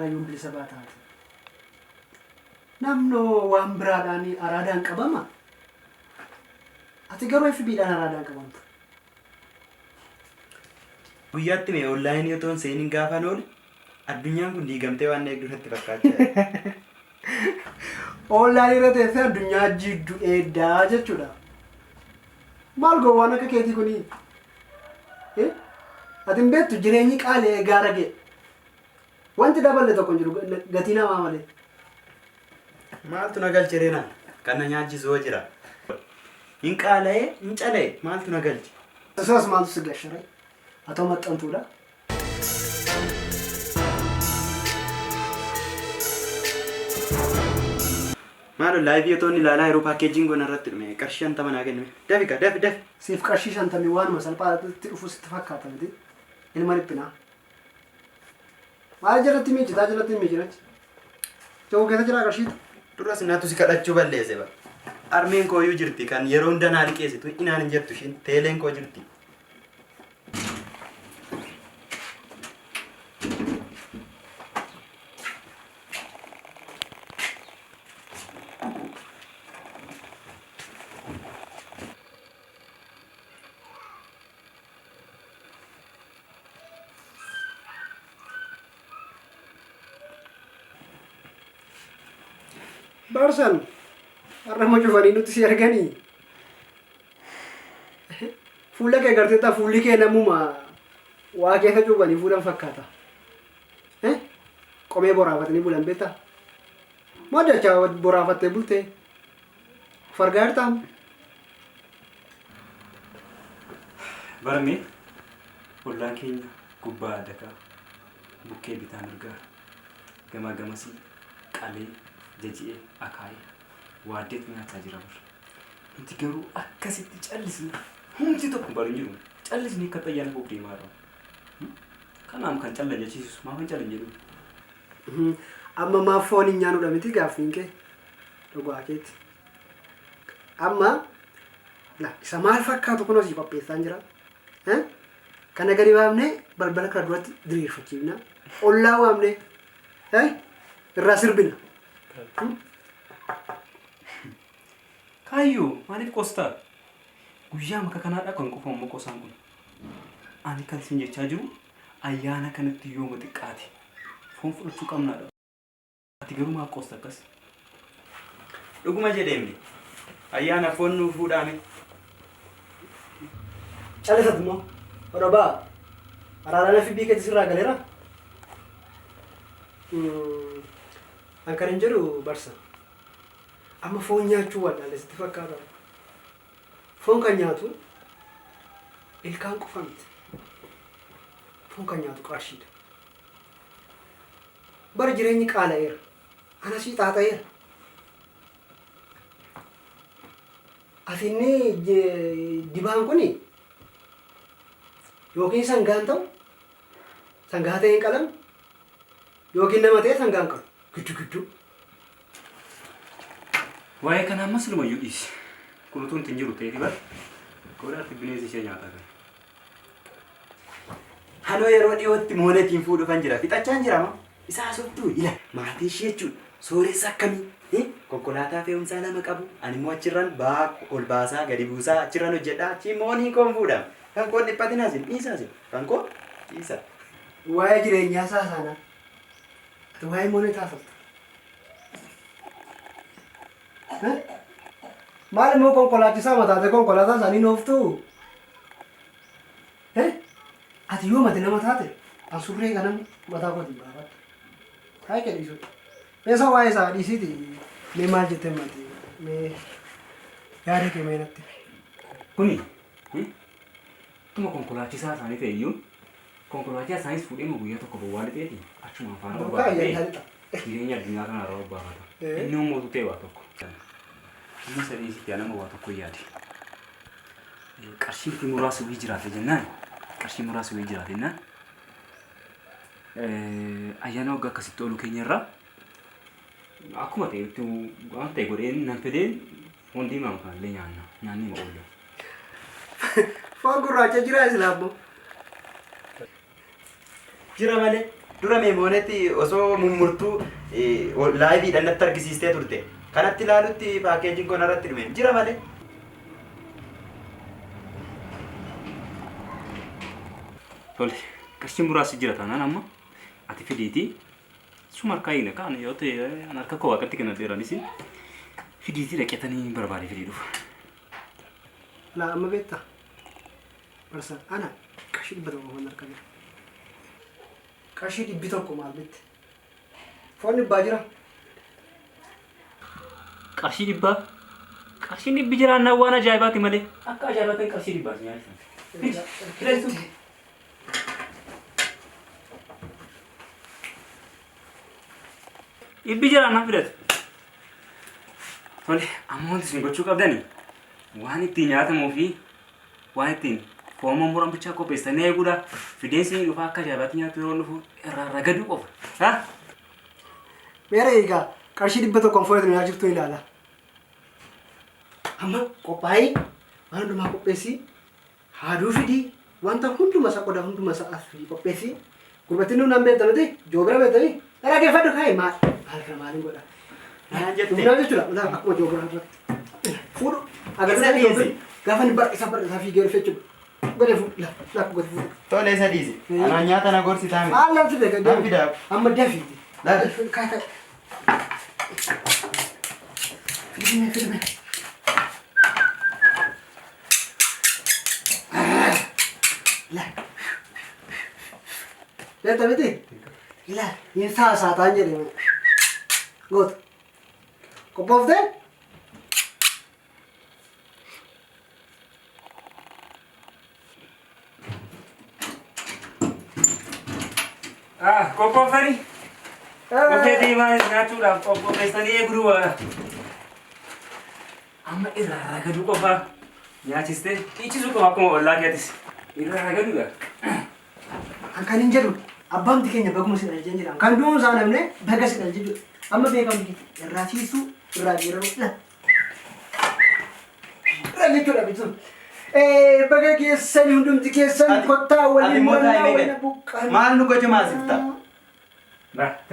karrayyuun bilisa baataati. Namnoo waan biraadhaanii araadaan qabama. Ati garuu FB'dhaan araadaan qabamta. Guyyaatti mee onlaayinii otoo hin seeniin gaafan oole addunyaan kun diigamtee waan eegduutti fakkaachaa. Onlaayinii irra teessee addunyaa jidduu eeddaa jechuudha. Maal gowwaan akka keetii kunii? Ati hin beektu jireenyi qaalee gaara ga'e. Wanti daballe tokko hin jiru gatii namaa malee. Maaltu na galche reenaan? Kan na nyaachisoo jira. Hin qaala'ee hin cala'e maaltu na galche? Isaas maaltu si gashare? Atoo maxxantuudha. Maalo laayivii otoo inni ilaalaa yeroo paakkeejiin goona irratti dhume qarshii 50 naa kenname. Dafi. Siif qarshii 50 waanuma salphaatti dhufu sitti fakkaata miti. Ilma dhiphinaa. Maal jalatti miijitaa jalatti miijirati? Ta'uu keessa jira qarshiitu. Duras naatu si kadhachuu balleesse ba. Armeen kooyyuu jirti kan yeroo hunda naa liqeessitu inaan hin jettu isheen teeleen koo jirti. Barsan, har'a ma cufanii nuti si arganii. Fuula kee garteetta fuulli kee namuma waa keessa cufanii fuudhan fakkaata. Qomee boraafatanii bulan beektaa? Moo dachaa boraafattee bultee? Fargaa hirtaam? Barmee ollaan keenya gubbaa adakaa bukkee bitaa mirgaa gamaa gamasii qalee jajji'ee akaayee waaddeetu nyaataa jira bara. Nuti garuu akkasitti callisne humti tokko baru jiru callisne akka xayyaana book deemaa jiru. Kanaaf kan callan jechiisu maaf hin callan jedhu. Amma maaf foon hin nyaanudha miti gaaffiin kee dhugaa keeti. Amma isa maal fakkaatu kun hojii qopheessaan jira. Kana gadi baafnee balbala kana duratti diriirfachiifna. Ollaa waamnee irraa sirbina. Kaayyoo maaliif qostaa? Guyyaa maka kanaadha kan qofamu maqoo isaan kun. Ani kan isin jechaa jiru ayyaana kanatti yooma xiqqaate foon fudhachuu qabnaadha. Ati garuu maaf qosta akkas? Dhuguma jedheemne ayyaana foon nuuf fuudhaame. Callisatu moo? Odobaa araaraan FB keetti sirraa galeera? Kan hin jedhu barsa. Amma foon nyaachuu wadhaale sitti fakkaata. Foon kan nyaatu ilkaan qofa miti. Foon kan nyaatu qarshiidha. Bara jireenyi qaala'eera. Anasii xaaxa'eera. Ati inni dibaan kuni yookiin sangaan ta'u sangaa ta'ee hin qalamu yookiin nama ta'ee sangaan qabu. Gidduu. Waa'ee kana ammas lumayyuu dhiisi. Kun utuu hin jiru ta'eeti bara. Godhaatti bineensi ishee nyaataa kan. Haloo yeroo dhiyootti moonetiin fuudhu kan jira. Fixachaan jira moo? Isaa sobtuu ila maatii ishee jechuudha. Sooressa akkamii? Konkolaataa fe'umsaa lama qabu. Ani immoo achirraan ba'aa ol baasaa gadi buusaa achirraan hojjedhaa. Achi moonii koon fuudhama. Kan koon dhiphatinaa sin dhiisaa sin. Kan koon dhiisa. Waa'ee jireenyaa isaa sana. Waa'ee moonii taasifta. Maal immoo konkolaachisaa mataatee konkolaataa isaanii nooftuu? Ati yoo mate nama taate an surree kanam mataa kooti baafadha. Haa kedhiisu. Meeshaa waa'ee isaa dhiisiiti. Mee maal jettee mati? Mee yaada kee mee natti? Kuni tuma konkolaachisaa isaanii ta'e iyyuu konkolaachisaa isaanis fuudhee guyyaa tokko bowwaa lixeeti achuma afaan barbaadee jireenya addunyaa kana irraa barbaafata. Inni ummatu ta'e waa tokko. Inni sadii sitti nama waa tokko yaade. Qarshii itti muraasa wayii jiraate jennaan qarshii muraasa wayii jiraate jennaan ayyaana waggaa akkasitti oolu keenya irraa akkuma ta'etti waan ta'e godheen nan fedeen foon diimaa kanallee nyaanni ma oolu. Foon gurraacha jira islaammoo. Jira malee dura meemoonetti osoo mummurtuu laayiviidhaan natti argisiistee turte. Kanatti ilaalutti paakeejiin kun irratti dhume jira malee. Tole, qarshii muraasni jira taanaan amma ati fidiitii suma harkaa hiina kaan yoo ta'e an harka koo waaqatti kenna dheeranis fidiitii dhaqeetanii barbaade fidii dhufa. Laa amma beektaa? Barsa ana qarshii 100 waan harka jira. Qarshii 100 maal bitte? Foon dhibbaa jira. Qarshii 100? Qarshiin 100 jiraannaan waan ajaa'ibaati malee akka ajaa'ibaatiin qarshii 100 nyaatan. Ibbi jiraannaan fidatu. Tole, amma wanti isin gochuu qabdanii waan ittiin nyaatamuu fi waan ittiin foon muran bichaa qopheessanii eeguudha. Fideensi dhufaa akka ajaa'ibaatti nyaatu yeroo dhufu irraa ragaduu qofa. Meera eegaa qarshii 100 foon itti nyaachiftuu ilaala. Amma qophaa'ii waan hundumaa qopheessii haaduu fidii wanta hunduma isaa qodaa hunduma isaa as fidii qopheessii gurbattiin nuun an beektamate joobira beektanii dhaggeeffadhu kaa'e maal kana maaliin godha. Humnaa jechuudha akkuma joobira irratti fuudhu agarsiisa dhiyeessi gaafa inni bar'isaa fiigee dhufe jechuudha godhee fuudhu lakku godhee fuudhu. Tole isa dhiisi. Anaan nyaata na gorsi taa'ame. Maal lamsi beeka Nan fidaa. amma dafiiti. Kaata. Filme. Lihat miti, gila, ini saat aja deh, good. Kopov deh? Kopoo fari. Kophee deemaa nyaachuudhaaf qopheessanii eeguu amma irraa ragaduu qofaa nyaachistee dhiichisuu qaba akkuma ollaa keetis irraa ragaduudha. Kan hin jedhu abbaan keenya baguma si dhalchee jedhama. Kan du'uun isaa namne baga si dhalchee jedhu. Amma beekamu jechuudha. Irraa ciisuu, irraa geeraru. Irraa jechuudha bituun. Baga keessan hundumti keessan kottaa waliin waliin buqqaan. Maal nu gocha maasifta?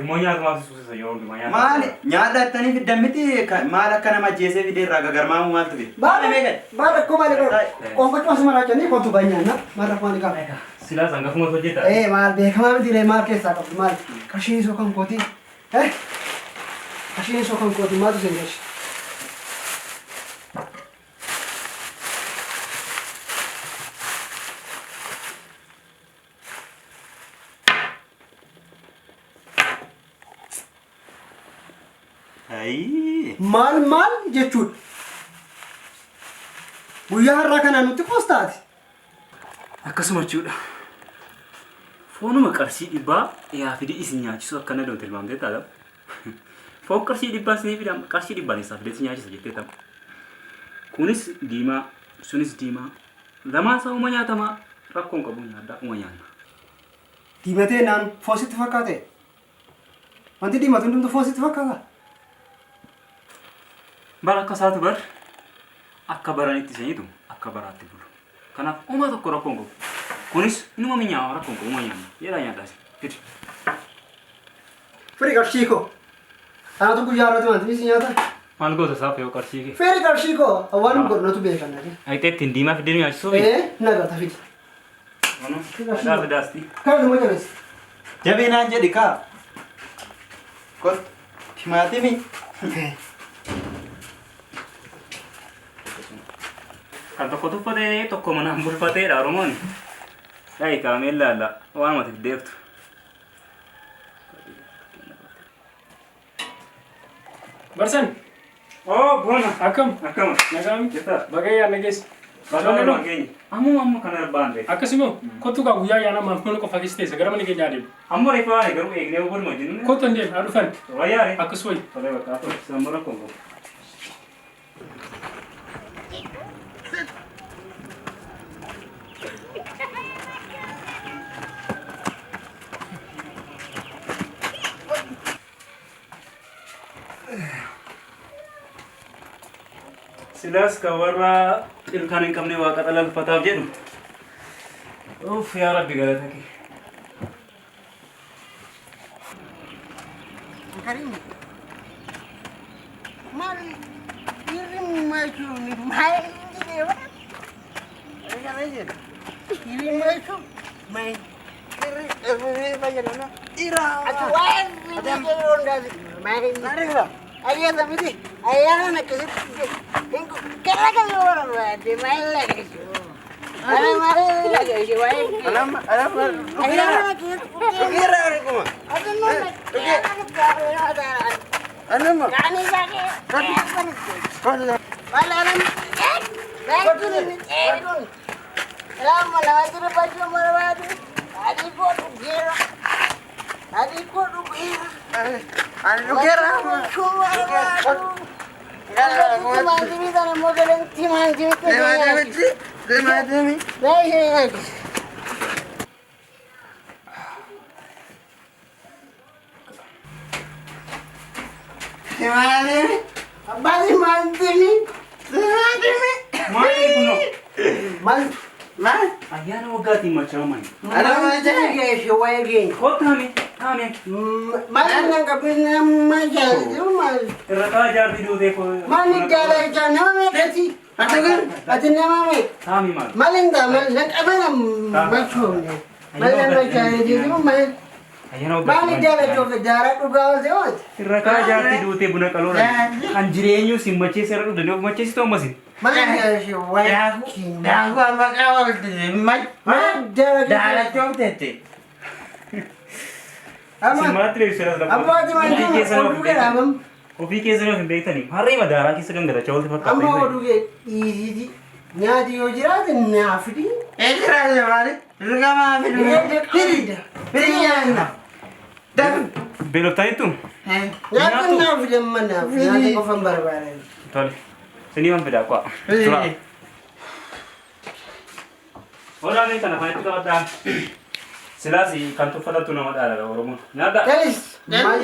Immoo nyaatumaaf suusisa yoo hundumaa nyaata. Maali? Nyaata attanii fiddan miti maal akka nama ajjeesee fidee irraa gagarmaamu maaltu fide? Baada koo maali godha? Qoonqoccoo asuma raachanii kottu banyaanna. Maal rakkoo maali qaba? Silaas hangafuma hojjeta. Maal beekamaa miti ree maal keessaa qabdu maal? Qarshiin isoo kan kooti. Qarshiin isoo kan kooti maaltu sin gashi? Maal jechuudha. Guyyaa har'aa kanaan nutti qoostaati. Akkasuma jechuudha. Foonuma qarshii 100 yaa fidi isin nyaachisu akkana doon tilmaamtee taata. Foon qarshii 100 isinii fidama qarshii 100 isaa fidee isin nyaachisa jettee ta'a. Kunis diimaa, sunis diimaa. Lamaan isaa uma nyaatamaa rakkoon qabu nyaaddaa uma nyaanna. Diimatee naan foon sitti fakkaate. Wanti diimatu hundumtu foon sitti fakkaata. Bara akka isaatu bar akka baranitti seenyitu akka baraatti bulu. Kanaaf uma tokko rakkoon qabu. Kunis inuma minyaawa rakkoon qabu uma nyaanna. Jedhaa nyaadhaas. Fidi. Firi qarshii koo. Anaatu guyyaa irratti wanti si nyaata. Maal goota isaaf yoo qarshii kee? Firi qarshii koo. Waan godhatu beekan nati. Ayitee ittiin diimaa fidee nyaachisuu? Nagata fidi. Addaa fidaasti. Kan dhuma jabeessa. Jabinaan jedhi kaa. Kot timaatimii. Kan tokko tuffatee tokko manaan bulfateedha Oromoon. Dhayi kaamee ilaalla waan mati fiddeeftu. Barsan. Oh, bona. Akkam. Nagami. Jetta. Bagayyaa nageessa. Bagaloo keenya. Amma kana arbaan beek. Akkasuma kottu kaa guyyaa yaana maaf mana qofa keessa teessa gara mana keenya adeemu. Amma reefaa garuu eegnee oboluma jennu. Kottu hin deemu haa dhufan. Wayyaare. Akkasuma. Tolee bakka sambara kongo. Silas ka warra ilkaan hin qabne waaqa xalalfataaf jedhu. Uff yaa Rabbi galata kee. karim. Mal ini macam ni main dia. Ada aja. Ini macam main. Ini macam mana? Ira. Acuan ini onda main. Narilah. Ayah tapi ni, ayah nak kerja. Kerja kerja orang di main lagi. Alam main lagi si Wai. Alam ayah nak kerja. Kira aku mah. Ada mana? Ano mo? Kani lagi. Alam. Alam. Alam malah tu baju marawat. Adik ko gira. Adik ko gira. Ano gira? Ayana wagati machaman. Ko kami. Raka jardi do देखो. Kami mal. Ayana Raka jardi do te buna kalora. Anjirenyu simmache sera do mache sto masin. Simatre sera da. Ofi ke sera bekta ni. Harre madara ki sera ngara chawte fakka. Belota itu. Tole. Sini man peda kwa. Sura. Ora ni kana fa itu ta. Silasi kantu fada tu nama ada oromo. Nada. Mal.